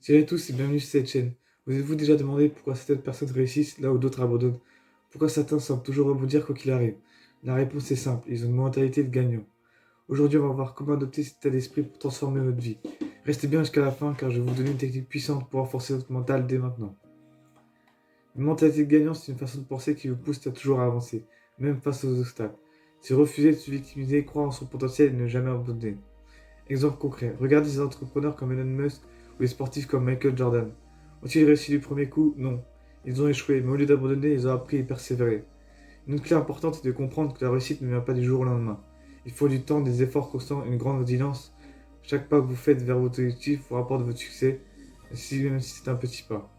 Salut à tous et bienvenue sur cette chaîne. Vous êtes-vous déjà demandé pourquoi certaines personnes réussissent là où d'autres abandonnent? Pourquoi certains semblent toujours rebondir quoi qu'il arrive? La réponse est simple, ils ont une mentalité de gagnant. Aujourd'hui, on va voir comment adopter cet état d'esprit pour transformer votre vie. Restez bien jusqu'à la fin car je vais vous donner une technique puissante pour renforcer votre mental dès maintenant. Une mentalité de gagnant, c'est une façon de penser qui vous pousse à toujours avancer, même face aux obstacles. C'est refuser de se victimiser, croire en son potentiel et ne jamais abandonner. Exemple concret, regardez des entrepreneurs comme Elon Musk ou les sportifs comme Michael Jordan. Ont-ils réussi du premier coup? Non. Ils ont échoué, mais au lieu d'abandonner, ils ont appris et persévéré. Une autre clé importante est de comprendre que la réussite ne vient pas du jour au lendemain. Il faut du temps, des efforts constants et une grande résilience. Chaque pas que vous faites vers votre objectif vous rapporte votre succès, même si c'est un petit pas.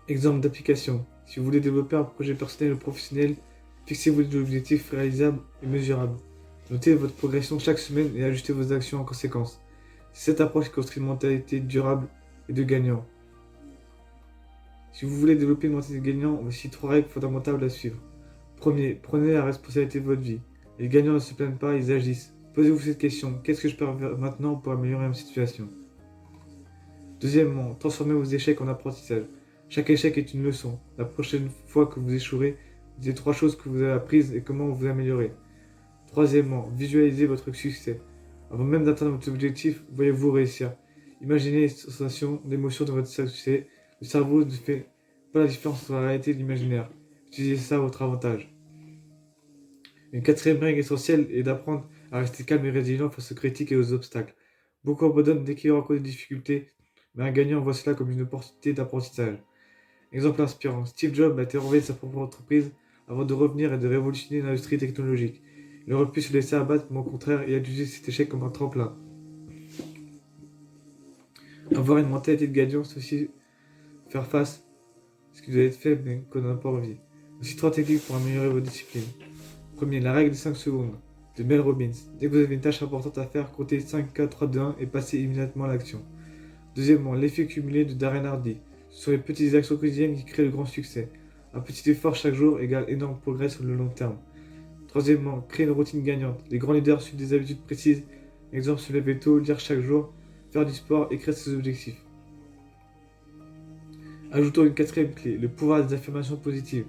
Exemple d'application. Si vous voulez développer un projet personnel ou professionnel, fixez-vous des objectifs réalisables et mesurables. Notez votre progression chaque semaine et ajustez vos actions en conséquence. C'est cette approche qui construit une mentalité durable et de gagnant. Si vous voulez développer une mentalité de gagnant, voici 3 règles fondamentales à suivre. Premier, prenez la responsabilité de votre vie. Les gagnants ne se plaignent pas, ils agissent. Posez-vous cette question, qu'est-ce que je peux faire maintenant pour améliorer ma situation? Deuxièmement, transformez vos échecs en apprentissage. Chaque échec est une leçon. La prochaine fois que vous échouerez, dites 3 choses que vous avez apprises et comment vous améliorer. Troisièmement, visualisez votre succès. Avant même d'atteindre votre objectif, voyez-vous réussir. Imaginez les sensations, l'émotion de votre succès. Le cerveau ne fait pas la différence entre la réalité et l'imaginaire. Utilisez ça à votre avantage. Une quatrième règle essentielle est d'apprendre à rester calme et résilient face aux critiques et aux obstacles. Beaucoup abandonnent dès qu'ils rencontrent des difficultés, mais un gagnant voit cela comme une opportunité d'apprentissage. Exemple inspirant, Steve Jobs a été renvoyé de sa propre entreprise avant de revenir et de révolutionner l'industrie technologique. Il aurait pu se laisser abattre, mais au contraire, il a utilisé cet échec comme un tremplin. Avoir une mentalité de gagnant, c'est aussi faire face à ce que vous avez fait, mais qu'on n'a pas envie. Voici 3 techniques pour améliorer vos disciplines. Premier, la règle des 5 secondes de Mel Robbins. Dès que vous avez une tâche importante à faire, comptez 5, 4, 3, 2, 1 et passez immédiatement à l'action. Deuxièmement, l'effet cumulé de Darren Hardy. Ce sont les petites actions quotidiennes qui créent le grand succès. Un petit effort chaque jour égale énorme progrès sur le long terme. Troisièmement, créer une routine gagnante. Les grands leaders suivent des habitudes précises. Exemple, se lever tôt, lire chaque jour, faire du sport, écrire ses objectifs. Ajoutons une quatrième clé, le pouvoir des affirmations positives.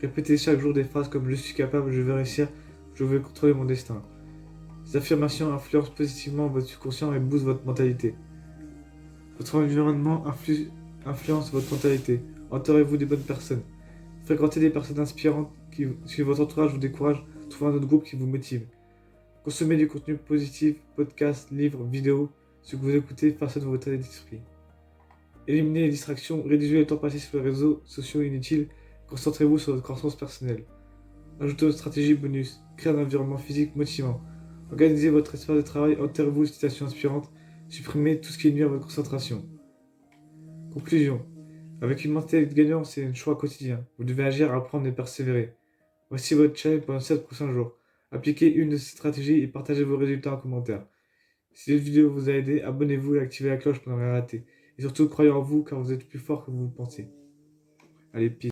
Répétez chaque jour des phrases comme je suis capable, je vais réussir, je vais contrôler mon destin. Ces affirmations influencent positivement votre subconscient et boostent votre mentalité. Votre environnement influence votre mentalité. Entourez-vous des bonnes personnes. Fréquentez des personnes inspirantes si votre entourage vous décourage, trouvez un autre groupe qui vous motive. Consommez du contenu positif, podcasts, livres, vidéos. Ce que vous écoutez façonne votre état d'esprit. Éliminez les distractions, réduisez le temps passé sur les réseaux sociaux inutiles, concentrez-vous sur votre croissance personnelle. Ajoutez une stratégie bonus, créez un environnement physique motivant. Organisez votre espace de travail, enterrez-vous une citation inspirante, supprimez tout ce qui nuit à votre concentration. Conclusion. Avec une mentalité de gagnant, c'est un choix quotidien. Vous devez agir, apprendre et persévérer. Voici votre challenge pendant 7 prochains jours. Appliquez une de ces stratégies et partagez vos résultats en commentaire. Si cette vidéo vous a aidé, abonnez-vous et activez la cloche pour ne rien rater. Et surtout, croyez en vous car vous êtes plus fort que vous le pensez. Allez, peace.